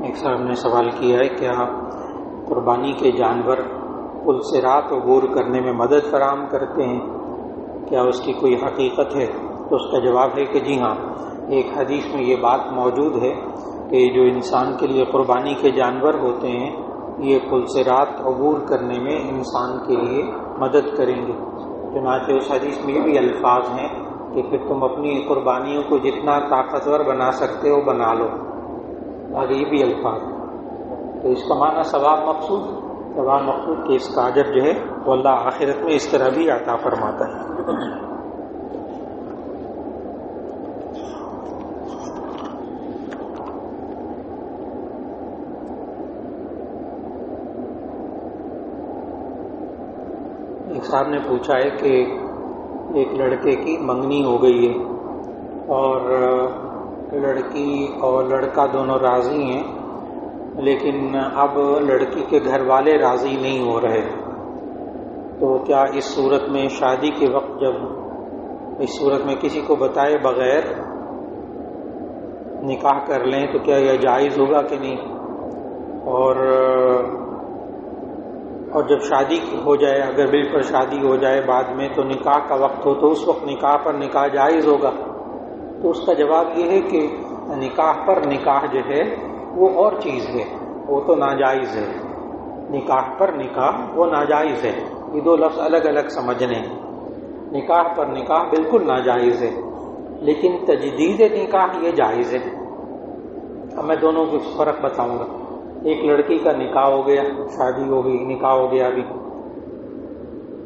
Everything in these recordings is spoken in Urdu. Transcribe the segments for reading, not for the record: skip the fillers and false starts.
ایک صاحب نے سوال کیا ہے کیا قربانی کے جانور پل صراط عبور کرنے میں مدد فراہم کرتے ہیں، کیا اس کی کوئی حقیقت ہے؟ تو اس کا جواب ہے کہ جی ہاں، ایک حدیث میں یہ بات موجود ہے کہ جو انسان کے لیے قربانی کے جانور ہوتے ہیں یہ پل صراط عبور کرنے میں انسان کے لیے مدد کریں گے۔ چنانچہ اس حدیث میں یہ بھی الفاظ ہیں کہ پھر تم اپنی قربانیوں کو جتنا طاقتور بنا سکتے ہو بنا لو، آگے یہ بھی الفاظ۔ تو اس کا معنی ثواب مقصود کہ اس کا اجر جو ہے وہ اللہ آخرت میں اس طرح بھی عطا فرماتا ہے۔ ایک صاحب نے پوچھا ہے کہ ایک لڑکے کی منگنی ہو گئی ہے اور لڑکی اور لڑکا دونوں راضی ہیں، لیکن اب لڑکی کے گھر والے راضی نہیں ہو رہے، تو کیا اس صورت میں شادی کے وقت جب اس صورت میں کسی کو بتائے بغیر نکاح کر لیں تو کیا یہ جائز ہوگا کہ نہیں؟ اور جب شادی ہو جائے، اگر بالکل شادی ہو جائے بعد میں تو نکاح کا وقت ہو تو اس وقت نکاح پر نکاح جائز ہوگا؟ تو اس کا جواب یہ ہے کہ نکاح پر نکاح جو ہے وہ اور چیز ہے، وہ تو ناجائز ہے۔ نکاح پر نکاح وہ ناجائز ہے، یہ دو لفظ الگ الگ سمجھنے۔ نکاح پر نکاح بالکل ناجائز ہے، لیکن تجدید نکاح یہ جائز ہے۔ اب میں دونوں کو فرق بتاؤں گا۔ ایک لڑکی کا نکاح ہو گیا، شادی ہو گئی، نکاح ہو گیا،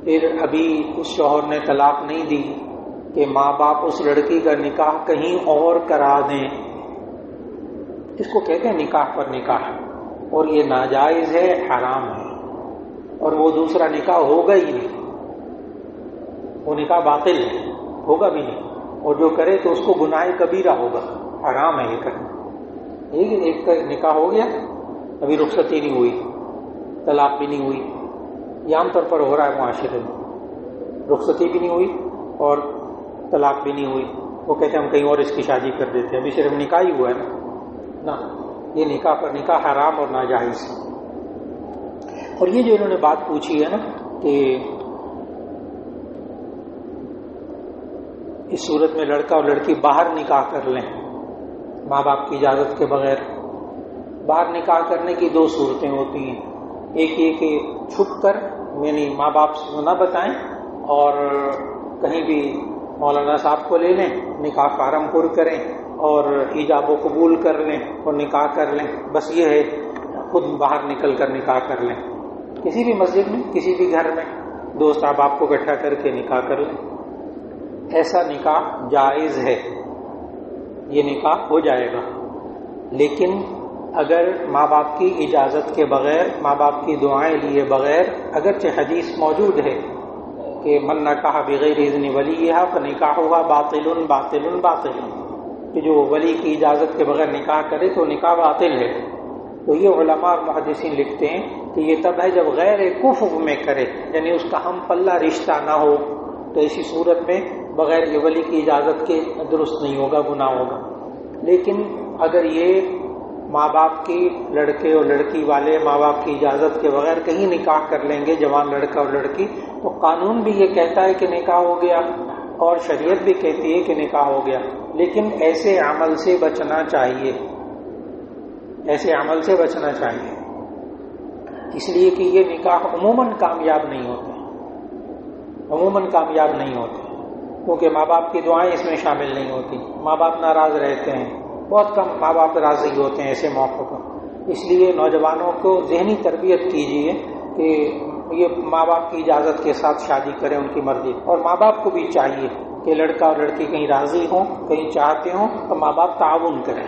پھر ابھی اس شوہر نے طلاق نہیں دی کہ ماں باپ اس لڑکی کا نکاح کہیں اور کرا دیں، اس کو کہتے ہیں نکاح پر نکاح، اور یہ ناجائز ہے، حرام ہے، اور وہ دوسرا نکاح ہوگا ہی نہیں، وہ نکاح باطل ہے، ہوگا بھی نہیں، اور جو کرے تو اس کو گناہ کبیرہ ہوگا، حرام ہے یہ کرنا۔ ایک کا نکاح ہو گیا، ابھی رخصتی نہیں ہوئی، طلاق بھی نہیں ہوئی، یہ عام طور پر ہو رہا ہے معاشرے میں، رخصتی بھی نہیں ہوئی اور طلاق بھی نہیں ہوئی، وہ کہتے ہیں ہم کہیں اور اس کی شادی کر دیتے ہیں، ابھی صرف نکاح ہی ہوا ہے نا، یہ نکاح پر نکاح حرام اور ناجائز۔ اور یہ جو انہوں نے بات پوچھی ہے نا کہ اس صورت میں لڑکا اور لڑکی باہر نکاح کر لیں ماں باپ کی اجازت کے بغیر، باہر نکاح کرنے کی دو صورتیں ہوتی ہیں، ایک یہ کہ چھپ کر، یعنی ماں باپ سے نہ بتائیں اور کہیں بھی مولانا صاحب کو لے لیں، نکاح فارم پر کریں اور ایجاب و قبول کر لیں اور نکاح کر لیں، بس یہ ہے، خود باہر نکل کر نکاح کر لیں، کسی بھی مسجد میں، کسی بھی گھر میں دوست احباب کو اکٹھا کر کے نکاح کر لیں، ایسا نکاح جائز ہے، یہ نکاح ہو جائے گا۔ لیکن اگر ماں باپ کی اجازت کے بغیر، ماں باپ کی دعائیں لیے بغیر، اگرچہ حدیث موجود ہے کہ من نکاح بغیر اذن ولیہا فنکاحہا باطل باطل باطل، کہ جو ولی کی اجازت کے بغیر نکاح کرے تو نکاح باطل ہے، تو یہ علماء اور محدثین لکھتے ہیں کہ یہ تب ہے جب غیر کفو میں کرے، یعنی اس کا ہم پلہ رشتہ نہ ہو، تو اسی صورت میں بغیر ولی کی اجازت کے درست نہیں ہوگا، گناہ ہوگا۔ لیکن اگر یہ ماں باپ کی، لڑکے اور لڑکی والے ماں باپ کی اجازت کے بغیر کہیں نکاح کر لیں گے، جوان لڑکا اور لڑکی، تو قانون بھی یہ کہتا ہے کہ نکاح ہو گیا اور شریعت بھی کہتی ہے کہ نکاح ہو گیا، لیکن ایسے عمل سے بچنا چاہیے، ایسے عمل سے بچنا چاہیے، اس لیے کہ یہ نکاح عموماً کامیاب نہیں ہوتے، عموماً کامیاب نہیں ہوتے، کیونکہ ماں باپ کی دعائیں اس میں شامل نہیں ہوتی، ماں باپ ناراض رہتے ہیں، بہت کم ماں باپ راضی ہوتے ہیں ایسے موقعوں پر۔ اس لیے نوجوانوں کو ذہنی تربیت کیجیے کہ یہ ماں باپ کی اجازت کے ساتھ شادی کریں، ان کی مرضی، اور ماں باپ کو بھی چاہیے کہ لڑکا اور لڑکی کہیں راضی ہوں، کہیں چاہتے ہوں تو ماں باپ تعاون کریں،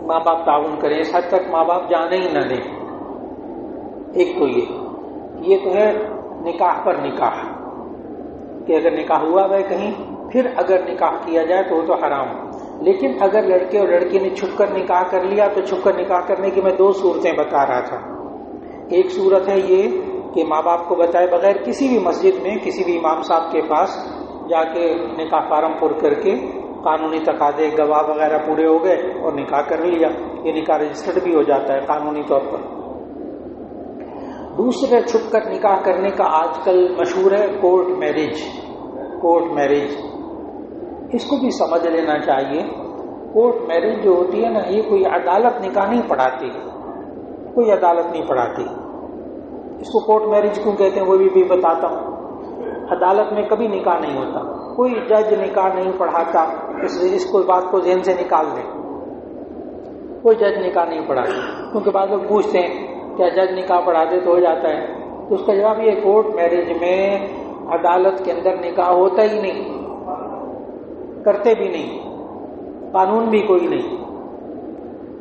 ماں باپ تعاون کریں، اس حد تک ماں باپ جانے ہی نہ دیں۔ ایک تو یہ تو ہے نکاح پر نکاح، کہ اگر نکاح ہوا ہے کہیں، پھر اگر نکاح کیا جائے تو وہ تو حرام ہے۔ لیکن اگر لڑکے اور لڑکی نے چھپ کر نکاح کر لیا تو چھپ کر نکاح کرنے کی میں دو صورتیں بتا رہا تھا۔ ایک صورت ہے یہ کہ ماں باپ کو بتائے بغیر کسی بھی مسجد میں کسی بھی امام صاحب کے پاس جا کے نکاح فارم پر کر کے قانونی تقاضے گواہ وغیرہ پورے ہو گئے اور نکاح کر لیا، یہ نکاح رجسٹرڈ بھی ہو جاتا ہے قانونی طور پر۔ دوسرے چھپ کر نکاح کرنے کا آج کل مشہور ہے کورٹ میرج۔ کورٹ میرج اس کو بھی سمجھ لینا چاہیے۔ کورٹ میرج جو ہوتی ہے نا، یہ کوئی عدالت نکاح نہیں پڑھاتی، کوئی عدالت نہیں پڑھاتی۔ اس کو کورٹ میرج کیوں کہتے ہیں وہ بھی بتاتا ہوں۔ عدالت میں کبھی نکاح نہیں ہوتا، کوئی جج نکاح نہیں پڑھاتا، اس کو بات کو ذہن سے نکال دیں۔ کوئی جج نکاح نہیں پڑھاتا، کیونکہ بعض لوگ پوچھتے ہیں کیا جج نکاح پڑھا دے تو ہو جاتا ہے؟ تو اس کا جواب یہ، کورٹ میرج میں عدالت کے اندر نکاح ہوتا ہی نہیں، کرتے بھی نہیں، قانون بھی کوئی نہیں۔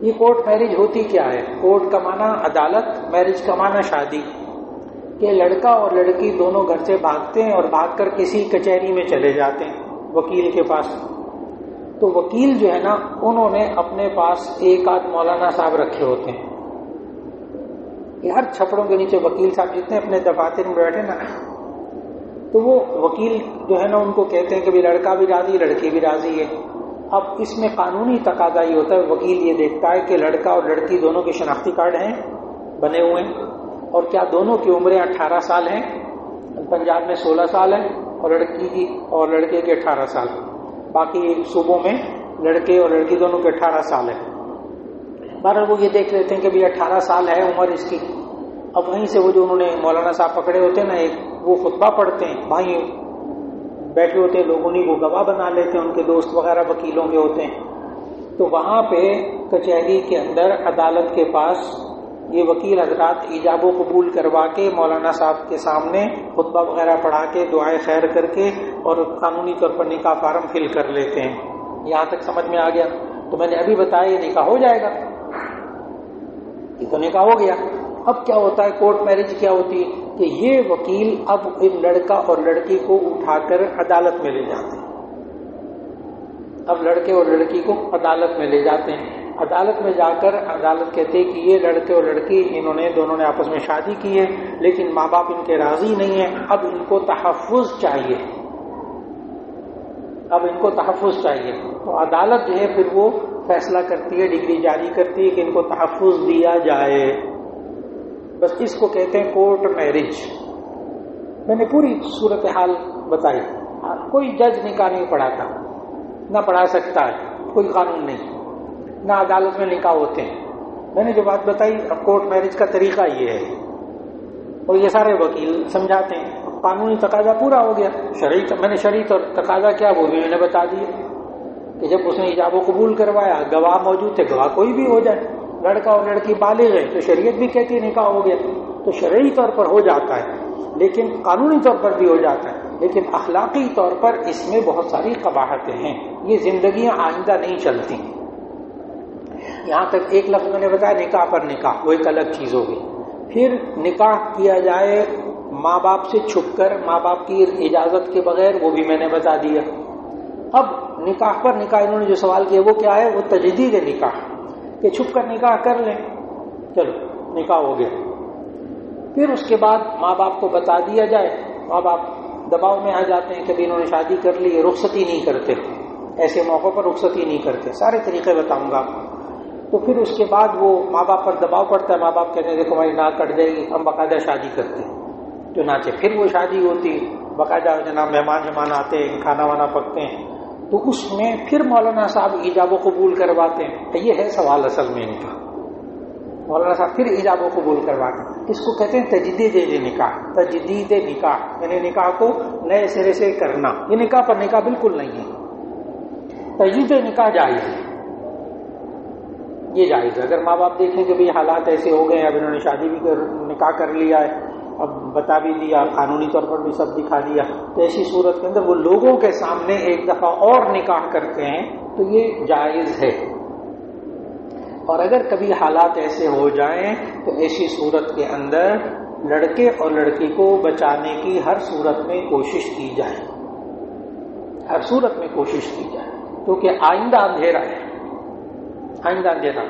یہ کورٹ میرج ہوتی کیا ہے؟ کورٹ کا معنی عدالت، میرج کا معنی شادی، کہ لڑکا اور لڑکی دونوں گھر سے بھاگتے ہیں اور بھاگ کر کسی کچہری میں چلے جاتے ہیں وکیل کے پاس۔ تو وکیل جو ہے نا، انہوں نے اپنے پاس ایک آدھ مولانا صاحب رکھے ہوتے ہیں۔ یہ ہر چھپڑوں کے نیچے وکیل صاحب جتنے اپنے دفاتر میں بیٹھے نا، تو وہ وکیل جو ہے نا ان کو کہتے ہیں کہ بھی لڑکا بھی راضی لڑکی بھی راضی ہے۔ اب اس میں قانونی تقاضا یہ ہوتا ہے، وکیل یہ دیکھتا ہے کہ لڑکا اور لڑکی دونوں کے شناختی کارڈ ہیں، بنے ہوئے ہیں، اور کیا دونوں کی عمریں 18 سال ہیں۔ پنجاب میں 16 سال ہے اور لڑکی کی اور لڑکے کے 18 سال، باقی صوبوں میں لڑکے اور لڑکی دونوں کے 18 سال ہے۔ بہرحال وہ یہ دیکھ لیتے ہیں کہ بھی 18 سال ہے عمر اس کی۔ اب وہیں سے وہ جو انہوں نے مولانا صاحب پکڑے ہوتے ہیں نا، ایک وہ خطبہ پڑھتے ہیں، بھائی بیٹھے ہوتے ہیں لوگ، انہیں کو گواہ بنا لیتے ہیں، ان کے دوست وغیرہ وکیلوں کے ہوتے ہیں۔ تو وہاں پہ کچہری کے اندر عدالت کے پاس یہ وکیل حضرات ایجاب و قبول کروا کے مولانا صاحب کے سامنے خطبہ وغیرہ پڑھا کے دعائے خیر کر کے اور قانونی طور پر نکاح فارم فل کر لیتے ہیں۔ یہاں تک سمجھ میں آ گیا؟ تو میں نے ابھی بتایا یہ نکاح ہو جائے گا، یہ تو نکاح ہو گیا۔ اب کیا ہوتا ہے، کورٹ میرج کیا ہوتی ہے کہ یہ وکیل اب ان لڑکا اور لڑکی کو اٹھا کر عدالت میں لے جاتے ہیں۔ اب لڑکے اور لڑکی کو عدالت میں لے جاتے ہیں۔ عدالت میں جا کر عدالت کہتے ہیں کہ یہ لڑکے اور لڑکی دونوں نے آپس میں شادی کی ہے، لیکن ماں باپ ان کے راضی نہیں ہیں، اب ان کو تحفظ چاہیے، اب ان کو تحفظ چاہیے۔ تو عدالت جو ہے پھر وہ فیصلہ کرتی ہے، ڈگری جاری کرتی ہے کہ ان کو تحفظ دیا جائے۔ بس اس کو کہتے ہیں کورٹ میرج۔ میں نے پوری صورتحال بتائی۔ کوئی جج نکاح نہیں پڑھاتا، نہ پڑھا سکتا ہے، کوئی قانون نہیں، نہ عدالت میں نکاح ہوتے ہیں۔ میں نے جو بات بتائی، اب کورٹ میرج کا طریقہ یہ ہے، اور یہ سارے وکیل سمجھاتے ہیں۔ قانونی تقاضا پورا ہو گیا، میں نے شرعی تقاضا کیا وہ بھی میں نے بتا دیا کہ جب اس نے ایجاب و قبول کروایا، گواہ موجود تھے، گواہ کوئی بھی ہو جائے، لڑکا اور لڑکی بالغ ہے تو شریعت بھی کہتی ہے نکاح ہو گیا، تو شرعی طور پر ہو جاتا ہے، لیکن قانونی طور پر بھی ہو جاتا ہے، لیکن اخلاقی طور پر اس میں بہت ساری قباحتیں ہیں، یہ زندگیاں آئندہ نہیں چلتی۔ یہاں تک ایک لفظ میں نے بتایا نکاح پر نکاح، وہ ایک الگ چیز ہوگی۔ پھر نکاح کیا جائے ماں باپ سے چھپ کر، ماں باپ کی اجازت کے بغیر، وہ بھی میں نے بتا دیا۔ اب نکاح پر نکاح انہوں نے جو سوال کیا وہ کیا ہے، وہ تجدید نکاح، کہ چھپ کر نکاح کر لیں، چلو نکاح ہو گیا۔ پھر اس کے بعد ماں باپ کو بتا دیا جائے، ماں باپ دباؤ میں آ جاتے ہیں کہ انہوں نے شادی کر لی، رخصتی نہیں کرتے، ایسے موقع پر رخصتی نہیں کرتے، سارے طریقے بتاؤں گا آپ کو۔ تو پھر اس کے بعد وہ ماں باپ پر دباؤ پڑتا ہے، ماں باپ کہتے ہیں دیکھو ہماری ناک کٹ جائے گی، ہم باقاعدہ شادی کرتے ہیں، چنانچہ پھر وہ شادی ہوتی، باقاعدہ جناب مہمان آتے ہیں، کھانا وانا پکتے ہیں، تو اس میں پھر مولانا صاحب ایجاب و قبول کرواتے ہیں۔ یہ ہے سوال اصل میں ان کا، مولانا صاحب پھر ایجاب و قبول کرواتے ہیں، اس کو کہتے ہیں تجدید نکاح، تجدید نکاح، یعنی نکاح کو نئے سرے سے کرنا۔ یہ نکاح پر نکاح بالکل نہیں ہے، تجدید نکاح جائز ہے، یہ جائز ہے۔ اگر ماں باپ دیکھیں کہ بھی حالات ایسے ہو گئے، اب انہوں نے شادی بھی نکاح کر لیا ہے، اب بتا بھی دیا، قانونی طور پر بھی سب دکھا دیا، تو ایسی صورت کے اندر وہ لوگوں کے سامنے ایک دفعہ اور نکاح کرتے ہیں تو یہ جائز ہے۔ اور اگر کبھی حالات ایسے ہو جائیں تو ایسی صورت کے اندر لڑکے اور لڑکی کو بچانے کی ہر صورت میں کوشش کی جائے، ہر صورت میں کوشش کی جائے، کیونکہ آئندہ اندھیرا ہے، آئندہ اندھیرا۔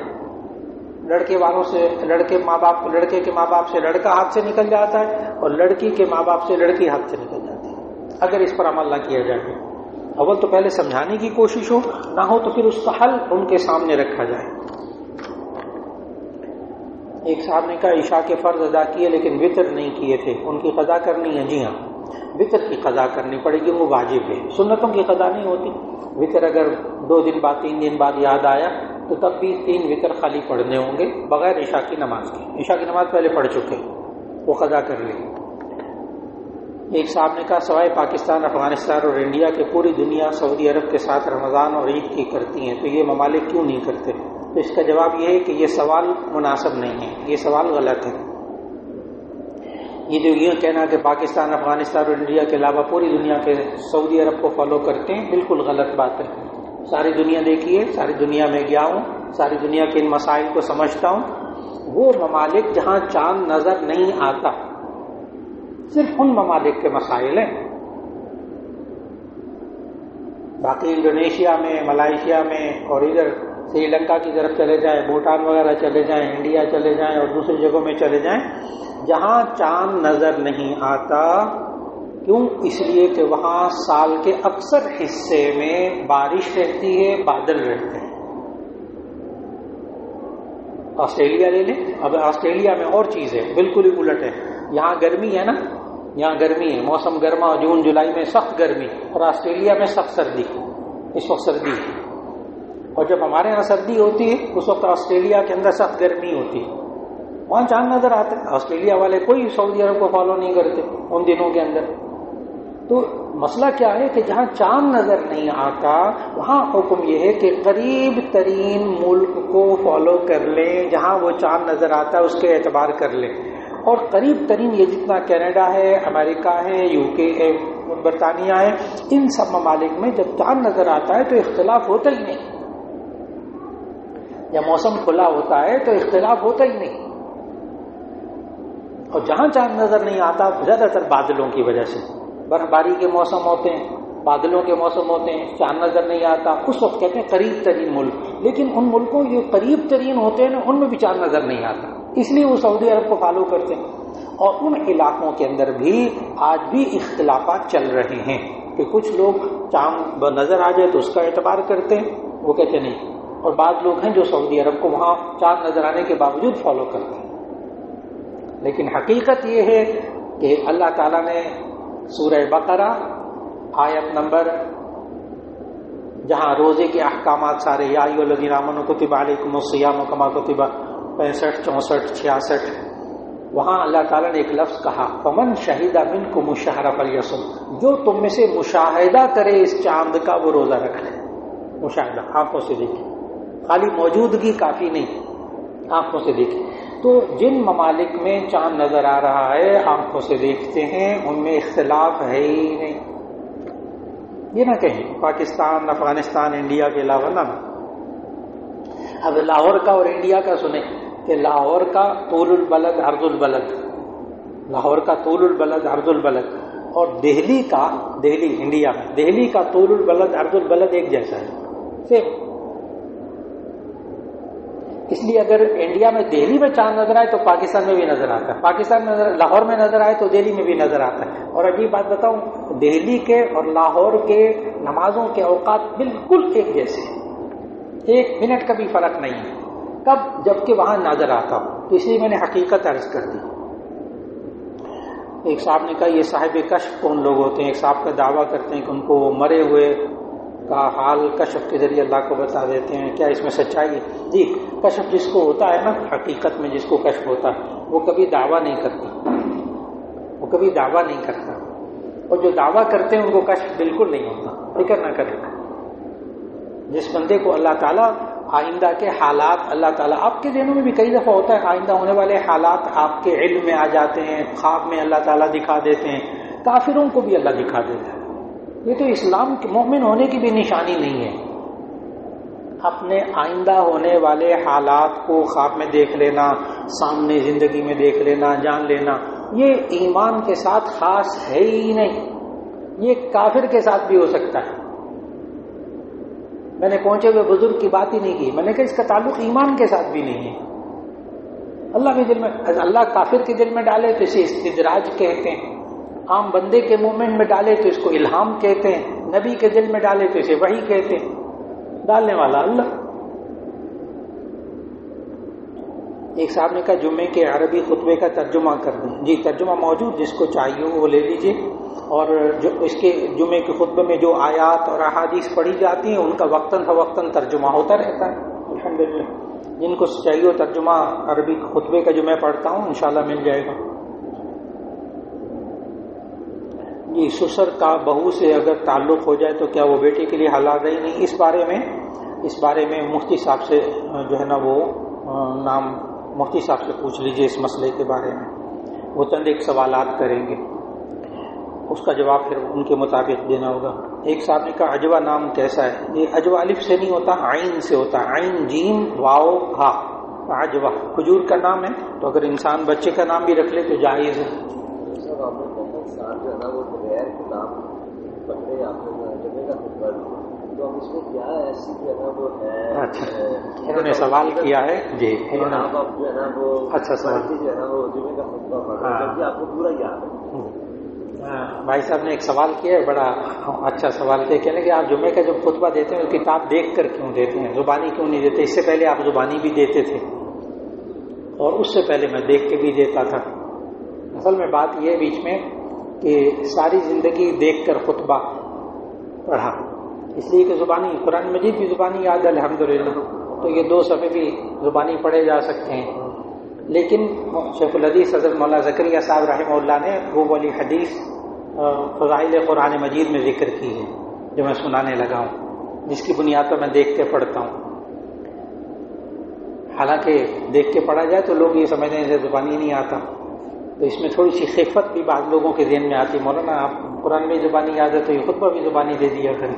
لڑکے والوں سے لڑکے کے ماں باپ سے لڑکا ہاتھ سے نکل جاتا ہے، اور لڑکی کے ماں باپ سے لڑکی ہاتھ سے نکل جاتی ہے اگر اس پر عمل نہ کیا جائے۔ اول تو پہلے سمجھانے کی کوشش ہو، نہ ہو تو پھر اس کا حل ان کے سامنے رکھا جائے۔ ایک صاحب نے کہا عشاء کے فرض ادا کیے لیکن وطر نہیں کیے تھے، ان کی قضا کرنی ہے؟ جی ہاں، وطر کی قضا کرنی پڑے گی، وہ واجب ہے، سنتوں کی قضا نہیں ہوتی۔ وطر اگر 2 دن بعد 3 دن بعد یاد آیا تو تب بھی 3 وطر خالی پڑھنے ہوں گے بغیر عشاء کی نماز کے، عشاء کی نماز پہلے پڑھ چکے، وہ قضا کر لیں۔ ایک صاحب نے کہا سوائے پاکستان، افغانستان اور انڈیا کے پوری دنیا سعودی عرب کے ساتھ رمضان اور عید کی کرتی ہیں، تو یہ ممالک کیوں نہیں کرتے؟ تو اس کا جواب یہ ہے کہ یہ سوال مناسب نہیں ہے، یہ سوال غلط ہے۔ یہ جو یہ کہنا کہ پاکستان، افغانستان اور انڈیا کے علاوہ پوری دنیا کے سعودی عرب کو فالو کرتے ہیں، بالکل غلط بات ہے۔ ساری دنیا دیکھیے، ساری دنیا میں گیا ہوں، ساری دنیا کے ان مسائل کو سمجھتا ہوں۔ وہ ممالک جہاں چاند نظر نہیں آتا، صرف ان ممالک کے مسائل ہیں، باقی انڈونیشیا میں، ملائیشیا میں اور ادھر سری لنکا کی طرف چلے جائیں، بھوٹان وغیرہ چلے جائیں، انڈیا چلے جائیں اور دوسری جگہوں میں چلے جائیں، جہاں چاند نظر نہیں آتا، کیوں؟ اس لیے کہ وہاں سال کے اکثر حصے میں بارش رہتی ہے، بادل رہتے ہیں۔ آسٹریلیا لے لیں، اب آسٹریلیا میں اور چیز ہے، بالکل ہی الٹ ہے۔ یہاں گرمی ہے نا، یہاں گرمی ہے، موسم گرما، جون جولائی میں سخت گرمی، اور آسٹریلیا میں سخت سردی، اس وقت سردی ہے۔ اور جب ہمارے یہاں سردی ہوتی ہے اس وقت آسٹریلیا کے اندر سخت گرمی ہوتی ہے، وہاں چاند نظر آتا ہے۔ آسٹریلیا والے کوئی سعودی عرب کو فالو نہیں کرتے ان دنوں کے اندر۔ تو مسئلہ کیا ہے کہ جہاں چاند نظر نہیں آتا وہاں حکم یہ ہے کہ قریب ترین ملک کو فالو کر لیں، جہاں وہ چاند نظر آتا ہے اس کے اعتبار کر لیں۔ اور قریب ترین یہ جتنا کینیڈا ہے، امریکہ ہے، UK ہے، برطانیہ ہے، ان سب ممالک میں جب چاند نظر آتا ہے تو اختلاف ہوتا ہی نہیں، جب موسم کھلا ہوتا ہے تو اختلاف ہوتا ہی نہیں۔ اور جہاں چاند نظر نہیں آتا زیادہ تر بادلوں کی وجہ سے، برف باری کے موسم ہوتے ہیں، بادلوں کے موسم ہوتے ہیں، چاند نظر نہیں آتا، اس وقت کہتے ہیں قریب ترین ملک۔ لیکن ان ملکوں جو قریب ترین ہوتے ہیں نا، ان میں بھی چاند نظر نہیں آتا، اس لیے وہ سعودی عرب کو فالو کرتے ہیں۔ اور ان علاقوں کے اندر بھی آج بھی اختلافات چل رہے ہیں کہ کچھ لوگ چاند نظر آ جائے تو اس کا اعتبار کرتے ہیں، وہ کہتے نہیں، اور بعض لوگ ہیں جو سعودی عرب کو وہاں چاند نظر آنے کے باوجود فالو کرتے ہیں۔ لیکن حقیقت یہ ہے کہ اللہ تعالیٰ نے سورہ بقرہ آیت نمبر جہاں روزے کے احکامات سارے، یا ایھا الذین آمنوا کتب علیکم الصیام کما کتب 65 64 66، وہاں اللہ تعالیٰ نے ایک لفظ کہا فمن شہد منکم الشہر فلیصم، جو تم میں سے مشاہدہ کرے اس چاند کا وہ روزہ رکھ لے۔ مشاہدہ آنکھوں سے دیکھے، خالی موجودگی کافی نہیں، آنکھوں سے دیکھے۔ تو جن ممالک میں چاند نظر آ رہا ہے آنکھوں سے دیکھتے ہیں، ان میں اختلاف ہے ہی نہیں۔ یہ نہ کہیں پاکستان، افغانستان، انڈیا کے علاوہ نہ۔ اب لاہور کا اور انڈیا کا سنیں کہ لاہور کا طول البلد عرض البلد، لاہور کا طول البلد عرض البلد، اور دہلی کا، دہلی انڈیا میں دہلی کا طول البلد عرض البلد ایک جیسا ہے، صرف اس لیے اگر انڈیا میں دہلی میں چاند نظر آئے تو پاکستان میں بھی نظر آتا ہے، پاکستان میں لاہور میں نظر آئے تو دہلی میں بھی نظر آتا ہے۔ اور عجیب بات بتاؤں، دہلی کے اور لاہور کے نمازوں کے اوقات بالکل ایک جیسے، 1 منٹ کا بھی فرق نہیں ہے، کب؟ جبکہ وہاں نظر آتا ہو۔ تو اس لیے میں نے حقیقت عرض کر دی۔ ایک صاحب نے کہا یہ صاحب کشف کون لوگ ہوتے ہیں؟ ایک صاحب کا دعویٰ کرتے ہیں کہ ان کو مرے ہوئے کا حال کشف کے ذریعے اللہ کو بتا دیتے ہیں، کیا اس میں سچائی ہے؟ جی، کشف جس کو ہوتا ہے نا، حقیقت میں جس کو کشف ہوتا ہے وہ کبھی دعویٰ نہیں کرتا، وہ کبھی دعویٰ نہیں کرتا، اور جو دعویٰ کرتے ہیں ان کو کشف بالکل نہیں ہوتا، فکر نہ کرے۔ جس بندے کو اللہ تعالیٰ آئندہ کے حالات، اللہ تعالیٰ آپ کے ذہنوں میں بھی کئی دفعہ ہوتا ہے آئندہ ہونے والے حالات آپ کے علم میں آ جاتے ہیں، خواب میں اللہ تعالیٰ دکھا دیتے ہیں، کافروں کو بھی اللہ دکھا دیتا ہے۔ یہ تو اسلام کے مومن ہونے کی بھی نشانی نہیں ہے، اپنے آئندہ ہونے والے حالات کو خواب میں دیکھ لینا، سامنے زندگی میں دیکھ لینا، جان لینا، یہ ایمان کے ساتھ خاص ہے ہی نہیں، یہ کافر کے ساتھ بھی ہو سکتا ہے۔ میں نے پہنچے ہوئے بزرگ کی بات ہی نہیں کی، میں نے کہا اس کا تعلق ایمان کے ساتھ بھی نہیں ہے۔ اللہ کے دل میں، اللہ کافر کے دل میں ڈالے تو اسے استدراج کہتے ہیں، عام بندے کے مومنٹ میں ڈالے تو اس کو الہام کہتے ہیں، نبی کے دل میں ڈالے تو اسے وحی کہتے ہیں، ڈالنے والا اللہ۔ ایک صاحب نے کہا جمعے کے عربی خطبے کا ترجمہ کر دیں. جی ترجمہ موجود، جس کو چاہیے وہ لے لیجیے. اور جو اس کے جمعے کے خطبے میں جو آیات اور احادیث پڑھی جاتی ہیں ان کا وقتاً فوقتاً ترجمہ ہوتا رہتا ہے الحمدللہ. جن کو چاہیے ترجمہ عربی خطبے کا جو میں پڑھتا ہوں انشاءاللہ مل جائے گا. جی سسر کا بہو سے اگر تعلق ہو جائے تو کیا وہ بیٹے کے لیے حلال ہے؟ نہیں، اس بارے میں مفتی صاحب سے جو ہے نا وہ نام مفتی صاحب سے پوچھ لیجئے اس مسئلے کے بارے میں. وہ چند ایک سوالات کریں گے، اس کا جواب پھر ان کے مطابق دینا ہوگا. ایک صاحب نے کہا عجوہ نام کیسا ہے؟ یہ عجوہ الف سے نہیں ہوتا، عین سے ہوتا ہے. عین جیم واو ہا عجوہ. کھجور کا نام ہے تو اگر انسان بچے کا نام بھی رکھ لے تو جائز ہے. اچھا انہوں نے سوال کیا ہے. جی اچھا سوال. بھائی صاحب نے ایک سوال کیا ہے، بڑا اچھا سوال کیا. کہنے کہ آپ جمعے کا جب خطبہ دیتے ہیں کتاب دیکھ کر کیوں دیتے ہیں، زبانی کیوں نہیں دیتے؟ اس سے پہلے آپ زبانی بھی دیتے تھے اور اس سے پہلے میں دیکھ کے بھی دیتا تھا. اصل میں بات یہ ہے بیچ میں کہ ساری زندگی دیکھ کر خطبہ پڑھا، اس لیے کہ زبانی قرآن مجید بھی زبانی یاد ہے الحمدللہ، تو یہ 2 صفحے بھی زبانی پڑھے جا سکتے ہیں. لیکن شیخ الحدیث حضرت مولانا زکریا صاحب رحمہ اللہ نے وہ والی حدیث فضائل قرآن مجید میں ذکر کی ہے جو میں سنانے لگا ہوں، جس کی بنیاد پر میں دیکھ کے پڑھتا ہوں. حالانکہ دیکھ کے پڑھا جائے تو لوگ یہ سمجھتے ہیں جیسے زبانی نہیں آتا، تو اس میں تھوڑی سی خفت بھی بعض لوگوں کے ذہن میں آتی. مولانا آپ قرآن میں زبانی یاد ہے تو یہ خطبہ بھی زبانی دے دیا کریں.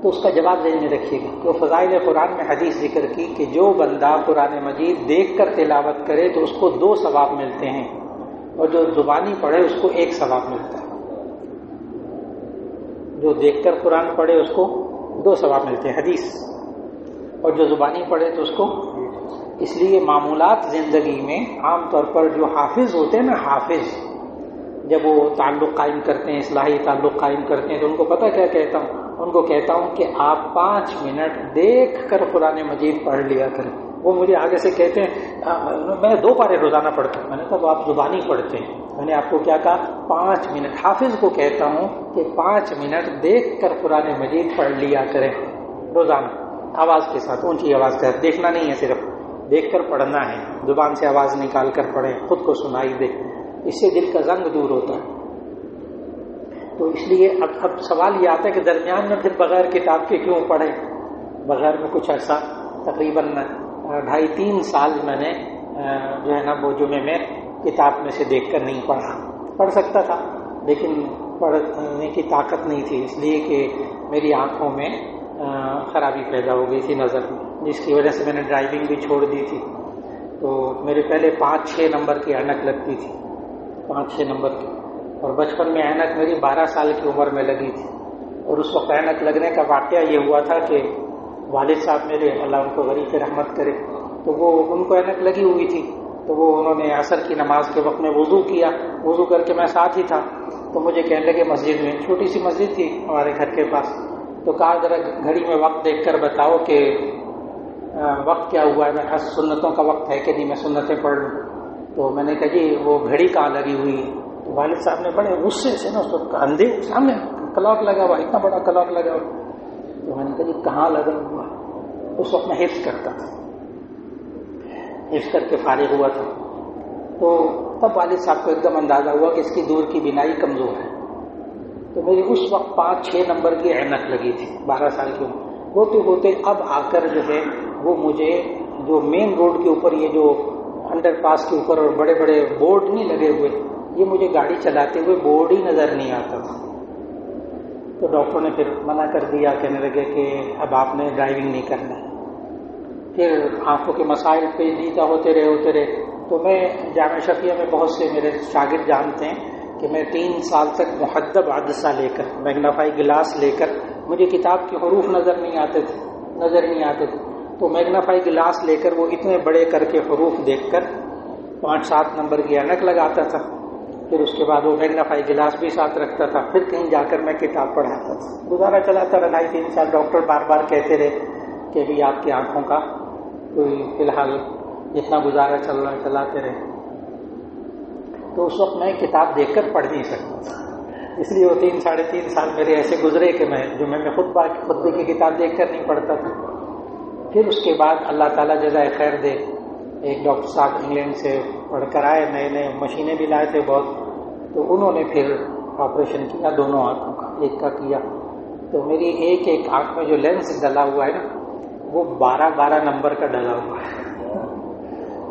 تو اس کا جواب ذہن میں رکھیے گا کہ فضائل قرآن میں حدیث ذکر کی کہ جو بندہ قرآن مجید دیکھ کر تلاوت کرے تو اس کو 2 ثواب ملتے ہیں، اور جو زبانی پڑھے اس کو 1 ثواب ملتا ہے. جو دیکھ کر قرآن پڑھے اس کو 2 ثواب ملتے ہیں حدیث، اور جو زبانی پڑھے تو اس کو. اس لیے معمولات زندگی میں عام طور پر جو حافظ ہوتے ہیں نا، حافظ جب وہ تعلق قائم کرتے ہیں، اصلاحی تعلق قائم کرتے ہیں، تو ان کو پتہ کیا کہتا ہوں؟ ان کو کہتا ہوں کہ آپ 5 منٹ دیکھ کر قرآن مجید پڑھ لیا کریں. وہ مجھے آگے سے کہتے ہیں میں 2 پارے روزانہ پڑھتا ہوں. میں نے کہا وہ آپ زبانی پڑھتے ہیں. میں نے آپ کو کیا کہا؟ 5 منٹ. حافظ کو کہتا ہوں کہ 5 منٹ دیکھ کر قرآن مجید پڑھ لیا کریں روزانہ، آواز کے ساتھ، اونچی آواز کے ساتھ. دیکھنا نہیں ہے، صرف دیکھ کر پڑھنا ہے. زبان سے آواز نکال کر پڑھیں، خود کو سنائی دے. اس سے دل کا زنگ دور ہوتا ہے. تو اس لیے اب سوال یہ آتا ہے کہ درمیان میں پھر بغیر کتاب کے کیوں پڑھیں؟ بغیر میں کچھ عرصہ تقریباً 2.5-3 سال میں نے جو ہے نا وہ جمعے میں کتاب میں سے دیکھ کر نہیں پڑھا. پڑھ سکتا تھا لیکن پڑھنے کی طاقت نہیں تھی، اس لیے کہ میری آنکھوں میں خرابی پیدا ہو گئی تھی نظر میں، جس کی وجہ سے میں نے ڈرائیونگ بھی چھوڑ دی تھی. تو میرے پہلے 5-6 نمبر کی اینک لگتی تھی، 5-6 نمبر کی. اور بچپن میں اینک میری 12 سال کی عمر میں لگی تھی. اور اس وقت اینک لگنے کا واقعہ یہ ہوا تھا کہ والد صاحب میرے، اللہ ان کو غریب رحمت کرے، تو وہ ان کو اینک لگی ہوئی تھی. تو وہ انہوں نے عصر کی نماز کے وقت میں وضو کیا، وضو کر کے میں ساتھ ہی تھا. تو مجھے کہنے لگے مسجد میں، چھوٹی سی مسجد تھی ہمارے گھر کے پاس، تو کہا ذرا گھڑی میں وقت دیکھ کر بتاؤ کہ وقت کیا ہوا ہے. میں کہا سنتوں کا وقت ہے کہ نہیں، میں سنتیں پڑھ لوں. تو میں نے کہا جی وہ گھڑی کہاں لگی ہوئی ہے؟ تو والد صاحب نے بڑے غصے سے نا اس وقت اندھے سامنے کلاک لگا ہوا، اتنا بڑا کلاک لگا ہوا. تو میں نے کہا جی کہاں لگا ہوا؟ اس وقت میں حفظ کرتا تھا، حفظ کر کے فارغ ہوا تھا. تو تب والد صاحب کو ایک دم اندازہ ہوا کہ اس کی دور کی بینائی کمزور ہے. تو میری اس وقت 5-6 نمبر کی اینک لگی تھی، 12 سال کی عمر. ہوتے ہوتے اب آ کر جو ہے وہ مجھے جو مین روڈ کے اوپر یہ جو انڈر پاس کے اوپر اور بڑے بڑے بورڈ نہیں لگے ہوئے، یہ مجھے گاڑی چلاتے ہوئے بورڈ ہی نظر نہیں آتا تھا. تو ڈاکٹر نے پھر منع کر دیا، کہنے لگے کہ اب آپ نے ڈرائیونگ نہیں کرنا ہے. پھر آنکھوں کے مسائل پیچیدہ ہوتے رہے. تو میں جامعہ شفیہ میں بہت سے میرے شاگرد جانتے ہیں کہ میں 3 سال تک محدب عدسہ لے کر، میگنیفائی گلاس لے کر، مجھے کتاب کے حروف نظر نہیں آتے تھے. تو میگنیفائی گلاس لے کر وہ اتنے بڑے کر کے حروف دیکھ کر 5-7 نمبر کی اینک لگاتا تھا. پھر اس کے بعد وہ میگنیفائی گلاس بھی ساتھ رکھتا تھا. پھر کہیں جا کر میں کتاب پڑھاتا تھا. گزارا چلاتا رہا 2.5-3 سال. ڈاکٹر بار بار کہتے رہے کہ بھی آپ کی آنکھوں کا کوئی فی الحال جتنا گزارا چل رہا ہے چلاتے رہے. تو اس وقت میں کتاب دیکھ کر پڑھ نہیں سکتا تھا، اس لیے وہ 3-3.5 سال میرے ایسے گزرے کہ میں جمعے میں خطبے کی کتاب دیکھ کر نہیں پڑھتا تھا. پھر اس کے بعد اللہ تعالیٰ جزائے خیر دے، ایک ڈاکٹر صاحب انگلینڈ سے پڑھ کر آئے، نئے نئے مشینیں بھی لائے تھے بہت، تو انہوں نے پھر آپریشن کیا دونوں آنکھوں کا، ایک کا کیا. تو میری ایک آنکھ میں جو لینس ڈلا ہوا ہے نا وہ 12 نمبر کا ڈلا ہوا ہے.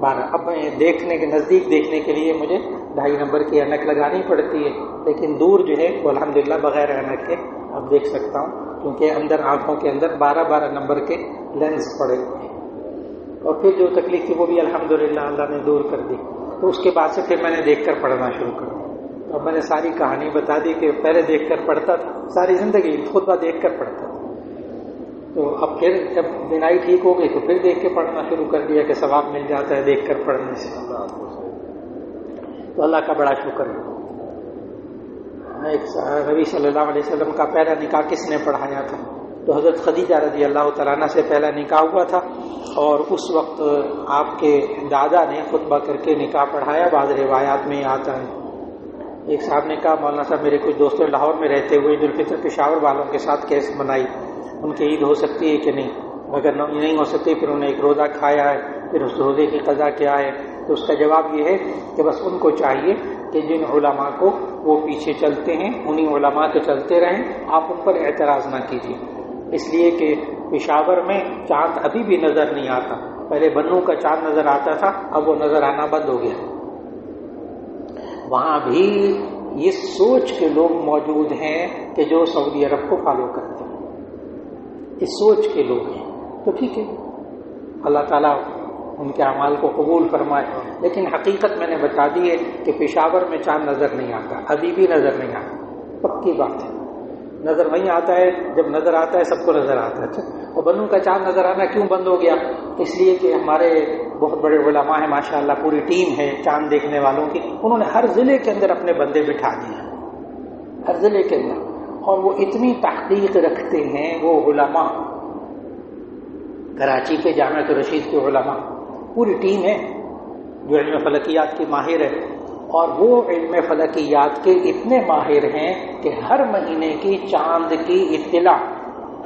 12. اب میں دیکھنے کے نزدیک دیکھنے کے لیے مجھے 2.5 نمبر کی اینک لگانی پڑتی ہے، لیکن دور جو ہے وہ الحمدللہ بغیر اینک کے اب دیکھ سکتا ہوں، کیونکہ اندر آنکھوں کے اندر 12 نمبر کے لینس پڑے ہوئے ہیں. اور پھر جو تکلیف تھی وہ بھی الحمدللہ اللہ نے دور کر دی. تو اس کے بعد سے پھر میں نے دیکھ کر پڑھنا شروع کر دیا. اب میں نے ساری کہانی بتا دی کہ پہلے دیکھ کر پڑھتا تھا، ساری زندگی خطبہ دیکھ کر پڑھتا تھا. تو اب پھر جب بینائی ٹھیک ہو گئی تو پھر دیکھ کے پڑھنا شروع کر دیا کہ ثواب مل جاتا ہے دیکھ کر پڑھنے سے. تو اللہ کا بڑا شکر ہے. ایک نبی صلی اللہ علیہ وسلم کا پہلا نکاح کس نے پڑھایا تھا؟ تو حضرت خدیجہ رضی اللہ تعالیٰ عنہ سے پہلا نکاح ہوا تھا، اور اس وقت آپ کے دادا نے خطبہ کر کے نکاح پڑھایا. بعض روایات میں آتا ہے. ایک صاحب نے کہا مولانا صاحب میرے کچھ دوستوں لاہور میں رہتے ہوئے عید الفطر پشاور والوں کے ساتھ کیسے منائی، ان کی عید ہو سکتی ہے کہ نہیں؟ اگر نہیں ہو سکتی پھر انہیں ایک روزہ کھایا ہے، پھر اس روزے کی قضا کیا ہے؟ تو اس کا جواب یہ ہے کہ بس ان کو چاہیے کہ جن علماء کو وہ پیچھے چلتے ہیں انہی علماء کے چلتے رہیں، آپ ان پر اعتراض نہ کیجیے. اس لیے کہ پشاور میں چاند ابھی بھی نظر نہیں آتا. پہلے بنو کا چاند نظر آتا تھا، اب وہ نظر آنا بند ہو گیا. وہاں بھی یہ سوچ کے لوگ موجود ہیں کہ جو سعودی عرب کو فالو کرتے ہیں، اس سوچ کے لوگ ہیں. تو ٹھیک ہے، اللہ تعالیٰ ان کے اعمال کو قبول فرمائے. لیکن حقیقت میں نے بتا دی ہے کہ پشاور میں چاند نظر نہیں آتا، ابھی بھی نظر نہیں آتا. پکی بات ہے، نظر وہیں آتا ہے جب نظر آتا ہے سب کو نظر آتا ہے. اچھا، اور بنو کا چاند نظر آنا کیوں بند ہو گیا؟ اس لیے کہ ہمارے بہت بڑے علماء ہیں ماشاءاللہ، پوری ٹیم ہے چاند دیکھنے والوں کی. انہوں نے ہر ضلع کے اندر اپنے بندے بٹھا دیے، ہر ضلع کے اندر. اور وہ اتنی تحقیق رکھتے ہیں وہ علماء، کراچی کے جامعہ رشید کے علماء، پوری ٹیم ہے جو علم فلکیات کی ماہر ہے. اور وہ علم فلکیات کے اتنے ماہر ہیں کہ ہر مہینے کی چاند کی اطلاع،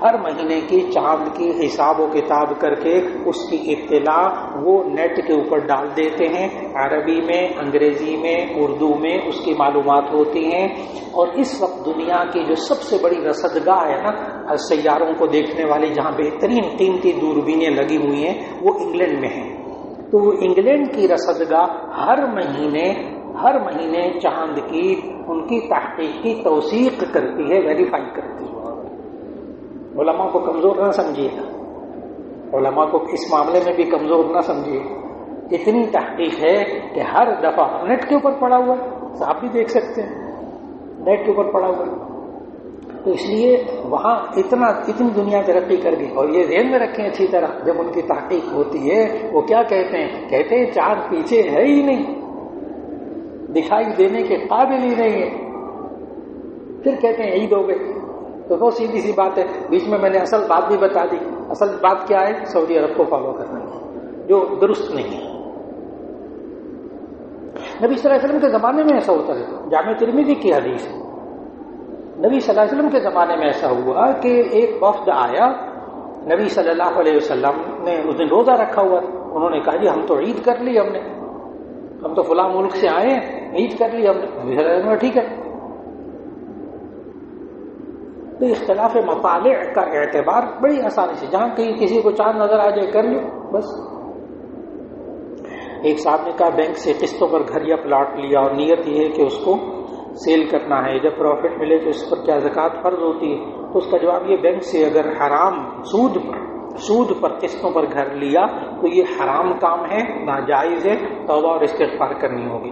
ہر مہینے کی چاند کی حساب و کتاب کر کے اس کی اطلاع وہ نیٹ کے اوپر ڈال دیتے ہیں. عربی میں، انگریزی میں، اردو میں اس کی معلومات ہوتی ہیں. اور اس وقت دنیا کی جو سب سے بڑی رصدگاہ ہے نا سیاروں کو دیکھنے والی، جہاں بہترین قیمتی دوربینیں لگی ہوئی ہیں، وہ انگلینڈ میں ہیں. تو وہ انگلینڈ کی رصدگاہ ہر مہینے چاند کی ان کی تحقیق کی توثیق کرتی ہے، ویریفائی کرتی ہے. علماء کو کمزور نہ سمجھیے گا، علماء کو اس معاملے میں بھی کمزور نہ سمجھیے. اتنی تحقیق ہے کہ ہر دفعہ نیٹ کے اوپر پڑا ہوا ہے، آپ بھی دیکھ سکتے ہیں نیٹ کے اوپر پڑا ہوا ہے. تو اس لیے وہاں اتنی دنیا ترقی کر گئی. اور یہ ذہن میں رکھیں اچھی طرح، جب ان کی تحقیق ہوتی ہے وہ کیا کہتے ہیں چاند پیچھے ہے ہی نہیں، دکھائی دینے کے قابل ہی نہیں ہے. پھر کہتے ہیں عید ہو گئی. تو بہت سیدھی سی بات ہے. بیچ میں نے اصل بات بھی بتا دی. اصل بات کیا ہے؟ سعودی عرب کو فالو کرنا ہے، جو درست نہیں ہے. نبی صلی اللہ علیہ وسلم کے زمانے میں ایسا ہوتا ہے. جامع ترمذی کی حدیث ہے، نبی صلی اللہ علیہ وسلم کے زمانے میں ایسا ہوا کہ ایک وفد آیا، نبی صلی اللہ علیہ وسلم نے اس دن روزہ رکھا ہوا. انہوں نے کہا جی ہم تو عید کر لی، ہم تو فلاں ملک سے آئے ہیں، عید کر لی ہم نے. نبی صلی اللہ علیہ وسلم ٹھیک ہے. تو اختلاف مطالع کا اعتبار بڑی آسانی سے، جہاں کہیں کسی کو چاند نظر آ جائے کر لو بس. ایک صاحب نے کہا بینک سے قسطوں پر گھر یا پلاٹ لیا اور نیت یہ ہے کہ اس کو سیل کرنا ہے، جب پروفٹ ملے تو اس پر کیا زکوٰۃ فرض ہوتی ہے؟ تو اس کا جواب یہ، بینک سے اگر حرام سود پر قسطوں پر گھر لیا تو یہ حرام کام ہے، ناجائز ہے، توبہ اور استغفار کرنی ہوگی.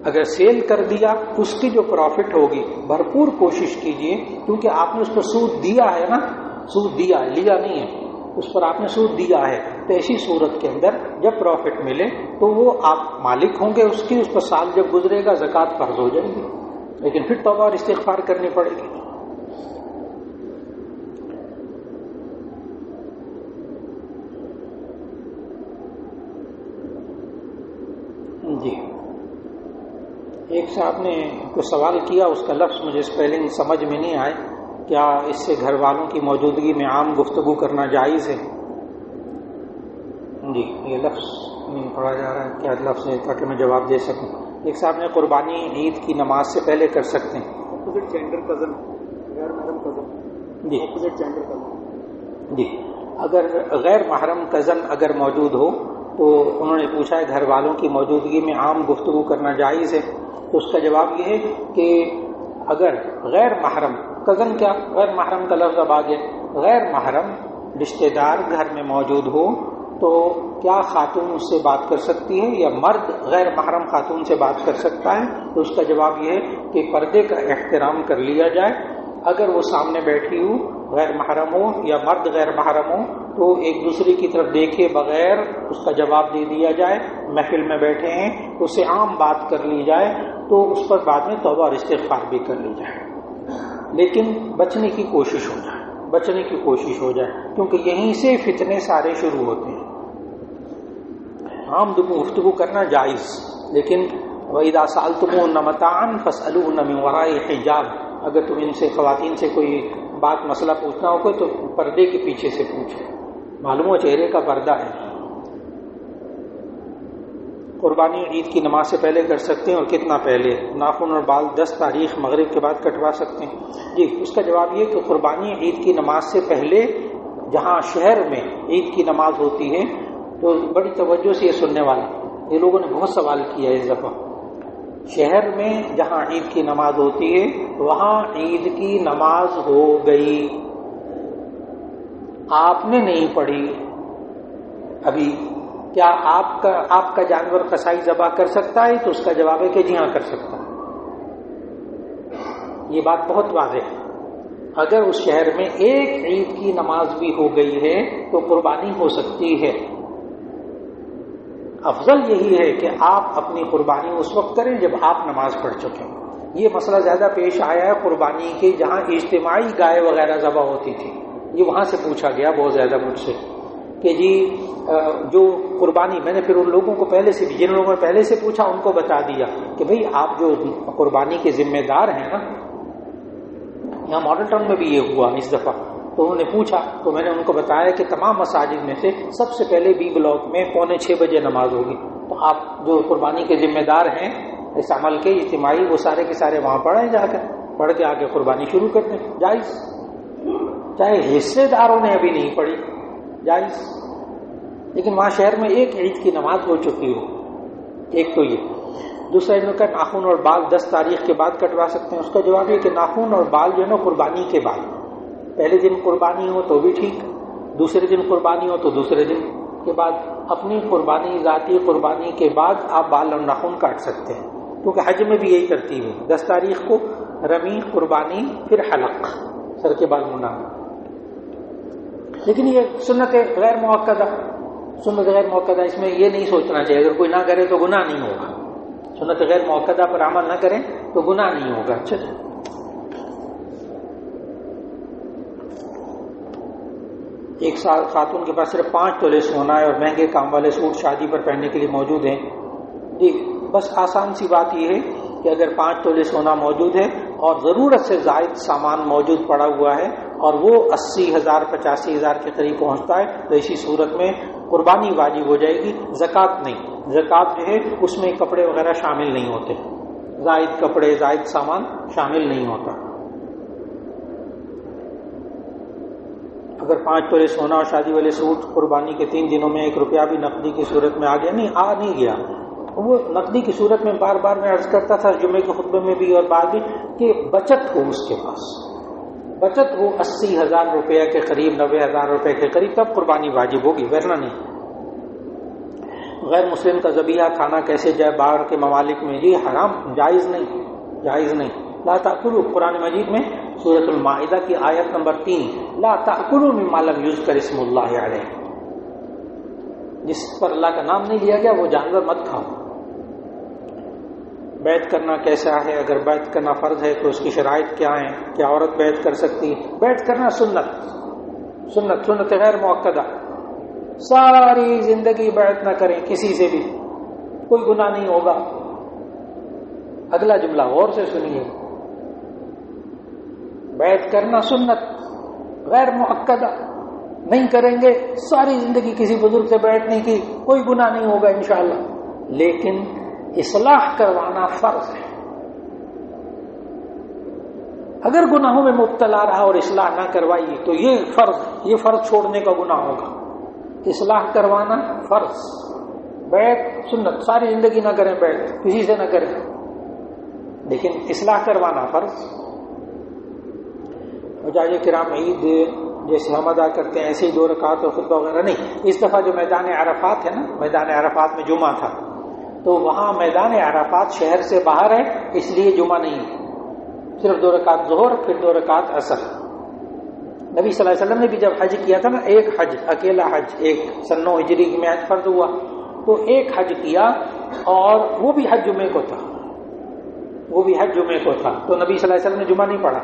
اگر سیل کر دیا اس کی جو پروفٹ ہوگی بھرپور کوشش کیجئے، کیونکہ آپ نے اس پر سود دیا ہے نا، سود دیا ہے، لیا نہیں ہے، اس پر آپ نے سود دیا ہے. تو ایسی صورت کے اندر جب پروفٹ ملے تو وہ آپ مالک ہوں گے اس کی، اس پر سال جب گزرے گا زکوٰۃ فرض ہو جائے گی، لیکن پھر توبہ اور استغفار کرنی پڑے گی. ایک صاحب نے کوئی سوال کیا، اس کا لفظ مجھے اسپیلنگ سمجھ میں نہیں آئے، کیا اس سے گھر والوں کی موجودگی میں عام گفتگو کرنا جائز ہے؟ جی یہ لفظ نہیں پڑھا جا رہا ہے، کیا لفظ ہے تاکہ میں جواب دے سکوں۔ ایک صاحب نے قربانی عید کی نماز سے پہلے کر سکتے ہیں؟ اپوزٹ جینڈر کزن، غیر محرم کزن، جی اپوزٹ جینڈر کزن، جی اگر غیر محرم کزن اگر موجود ہو تو انہوں نے پوچھا ہے گھر والوں کی موجودگی میں عام گفتگو کرنا جائز ہے، تو اس کا جواب یہ ہے کہ اگر غیر محرم کزن، کیا غیر محرم کا لفظ اب آگے، غیر محرم رشتہ دار گھر میں موجود ہو تو کیا خاتون اس سے بات کر سکتی ہے یا مرد غیر محرم خاتون سے بات کر سکتا ہے؟ تو اس کا جواب یہ ہے کہ پردے کا احترام کر لیا جائے۔ اگر وہ سامنے بیٹھی ہو غیر محرم ہو یا مرد غیر محرم ہو تو ایک دوسرے کی طرف دیکھے بغیر اس کا جواب دے دیا جائے۔ محفل میں بیٹھے ہیں تو اسے عام بات کر لی جائے تو اس پر بعد میں توبہ اور استغفار بھی کر لی جائے، لیکن بچنے کی کوشش ہو جائے، بچنے کی کوشش ہو جائے، کیونکہ یہیں سے فتنے سارے شروع ہوتے ہیں۔ عام گفتگو کرنا جائز، لیکن وَإِذَا سَأَلْتُمُوهُنَّ مَتَاعًا فَاسْأَلُوهُنَّ مِنْ وَرَاءِ حِجَابٍ، اگر تم ان سے خواتین سے کوئی بات مسئلہ پوچھنا ہوگا تو پردے کے پیچھے سے پوچھو، معلوم ہو چہرے کا پردہ ہے۔ قربانی عید کی نماز سے پہلے کر سکتے ہیں اور کتنا پہلے؟ ناخن اور بال 10 تاریخ مغرب کے بعد کٹوا سکتے ہیں؟ جی اس کا جواب یہ کہ قربانی عید کی نماز سے پہلے جہاں شہر میں عید کی نماز ہوتی ہے تو بڑی توجہ سے یہ سننے والا، یہ لوگوں نے بہت سوال کیا اس دفعہ، شہر میں جہاں عید کی نماز ہوتی ہے وہاں عید کی نماز ہو گئی، آپ نے نہیں پڑھی ابھی، کیا آپ کا جانور قصائی ذبح کر سکتا ہے؟ تو اس کا جواب ہے کہ جی ہاں کر سکتا ہے۔ یہ بات بہت واضح ہے، اگر اس شہر میں ایک عید کی نماز بھی ہو گئی ہے تو قربانی ہو سکتی ہے۔ افضل یہی ہے کہ آپ اپنی قربانی اس وقت کریں جب آپ نماز پڑھ چکے ہیں۔ یہ مسئلہ زیادہ پیش آیا ہے قربانی کے جہاں اجتماعی گائے وغیرہ ذبح ہوتی تھی، یہ وہاں سے پوچھا گیا بہت زیادہ مجھ سے کہ جی جو قربانی، میں نے پھر ان لوگوں کو پہلے سے بھی، جن لوگوں نے پہلے سے پوچھا ان کو بتا دیا کہ بھئی آپ جو قربانی کے ذمہ دار ہیں نا، یہاں ماڈل ٹاؤن میں بھی یہ ہوا اس دفعہ، تو انہوں نے پوچھا تو میں نے ان کو بتایا کہ تمام مساجد میں سے سب سے پہلے بی بلاک میں 5:45 بجے نماز ہوگی، تو آپ جو قربانی کے ذمہ دار ہیں اس عمل کے اجتماعی، وہ سارے کے سارے وہاں پڑھیں، جا کر پڑھ کے آگے قربانی شروع کر دیں، جائز، چاہے حصے داروں نے ابھی نہیں پڑھی جائز، لیکن وہاں شہر میں ایک عید کی نماز ہو چکی ہو۔ ایک تو یہ، دوسرا ان کا ناخن اور بال 10 تاریخ کے بعد کٹوا سکتے ہیں، اس کا جواب یہ کہ ناخن اور بال جو ہے نا قربانی کے بعد، پہلے دن قربانی ہو تو بھی ٹھیک، دوسرے دن قربانی ہو تو دوسرے دن کے بعد، اپنی قربانی ذاتی قربانی کے بعد آپ بال اور ناخن کاٹ سکتے ہیں، کیونکہ حج میں بھی یہی ترتیب ہے، 10 تاریخ کو رمی قربانی پھر حلق، سر کے بال منڈا، لیکن یہ سنت غیر موقدہ، سنت غیر موقدہ، اس میں یہ نہیں سوچنا چاہیے اگر کوئی نہ کرے تو گناہ نہیں ہوگا، سنت غیر موقدہ پر عمل نہ کریں تو گناہ نہیں ہوگا۔ اچھا، ایک سال خاتون کے پاس صرف 5 تولے سونا ہے اور مہنگے کام والے سوٹ شادی پر پہننے کے لیے موجود ہیں، جی بس آسان سی بات یہ ہے کہ اگر 5 تولے سونا موجود ہے اور ضرورت سے زائد سامان موجود پڑا ہوا ہے اور وہ 80,000 85,000 کے قریب پہنچتا ہے تو اسی صورت میں قربانی واجب ہو جائے گی، زکوٰۃ نہیں، زکوٰۃ جو ہے اس میں کپڑے وغیرہ شامل نہیں ہوتے، زائد کپڑے زائد سامان شامل نہیں ہوتا۔ اگر 5 تولے سونا اور شادی والے سوٹ قربانی کے 3 دنوں میں 1 روپیہ بھی نقدی کی صورت میں آ گیا، نہیں گیا، وہ نقدی کی صورت میں بار بار میں عرض کرتا تھا جمعے کے خطبے میں بھی اور بعد بھی کہ بچت ہو، اس کے پاس بچت ہو 80,000 روپے کے قریب، 90,000 روپے کے قریب، تب قربانی واجب ہوگی، ورنہ نہیں۔ غیر مسلم کا ذبیحہ کھانا کیسے جائے باہر کے ممالک میں؟ یہ حرام، جائز نہیں۔ لا تأکلوا، قرآن مجید میں سورۃ المائدہ کی آیت نمبر 3، لا تأکلوا مما لم یذکر اسم اللہ علیہ، جس پر اللہ کا نام نہیں لیا گیا وہ جانور مت کھاؤ۔ بیعت کرنا کیسا ہے؟ اگر بیعت کرنا فرض ہے تو اس کی شرائط کیا ہیں؟ کیا عورت بیعت کر سکتی ہے؟ بیعت کرنا سنت غیر موقدہ، ساری زندگی بیعت نہ کریں کسی سے بھی، کوئی گناہ نہیں ہوگا، اگلا جملہ غور سے سنیے، بیعت کرنا سنت غیر مؤکدہ، نہیں کریں گے ساری زندگی کسی بزرگ سے بیعت نہیں کی، کوئی گناہ نہیں ہوگا انشاءاللہ، لیکن اصلاح کروانا فرض ہے۔ اگر گناہوں میں مبتلا رہا اور اصلاح نہ کروائی تو یہ فرض چھوڑنے کا گناہ ہوگا۔ اصلاح کروانا فرض، بیعت سنت، ساری زندگی نہ کریں بیعت، کسی سے نہ کریں، لیکن اصلاح کروانا فرض۔ حجاج کرام عید جیسے ہم ادا کرتے ہیں ایسے ہی 2 رکعت اور خطبہ وغیرہ نہیں، اس دفعہ جو میدان عرفات ہے نا، میدان عرفات میں جمعہ تھا، تو وہاں میدان عرفات شہر سے باہر ہے، اس لیے جمعہ نہیں ہے، صرف 2 رکعت ظہر پھر 2 رکعت عصر۔ نبی صلی اللہ علیہ وسلم نے بھی جب حج کیا تھا نا، ایک حج، اکیلا حج، ایک سن 9 ہجری میں حج فرض ہوا، تو ایک حج کیا اور وہ بھی حج جمعے کو تھا، تو نبی صلی اللہ علیہ وسلم نے جمعہ نہیں پڑھا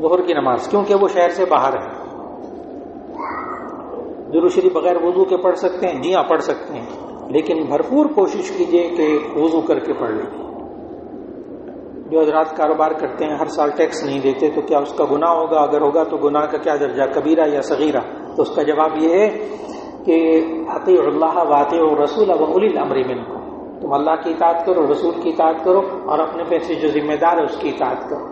ظہر کی نماز، کیونکہ وہ شہر سے باہر ہے۔ درود شریف بغیر وضو کے پڑھ سکتے ہیں؟ جی ہاں پڑھ سکتے ہیں، لیکن بھرپور کوشش کیجئے کہ وضو کر کے پڑھ لیں۔ جو حضرات کاروبار کرتے ہیں ہر سال ٹیکس نہیں دیتے تو کیا اس کا گناہ ہوگا؟ اگر ہوگا تو گناہ کا کیا درجہ، کبیرہ یا صغیرہ؟ تو اس کا جواب یہ ہے کہ اطیعوا اللہ واطیعوا الرسول واولی الامر منکم، تم اللہ کی اطاعت کرو، رسول کی اطاعت کرو، اور اپنے پیسے جو ذمہ دار ہے اس کی اطاعت کرو۔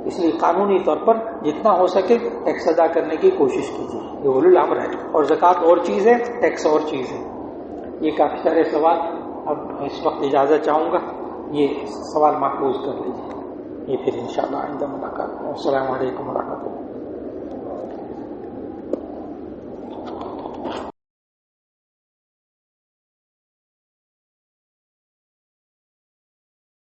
اس لیے قانونی طور پر جتنا ہو سکے ٹیکس ادا کرنے کی کوشش کیجیے، یہ اولی الامر ہے، اور زکوٰۃ اور چیز ہے، ٹیکس اور چیز ہے۔ یہ کافی سارے سوال، اب اس وقت اجازت چاہوں گا، یہ سوال محفوظ کر لیجیے، یہ پھر انشاءاللہ آئندہ ملاقات۔ السلام علیکم ورحمۃ اللہ۔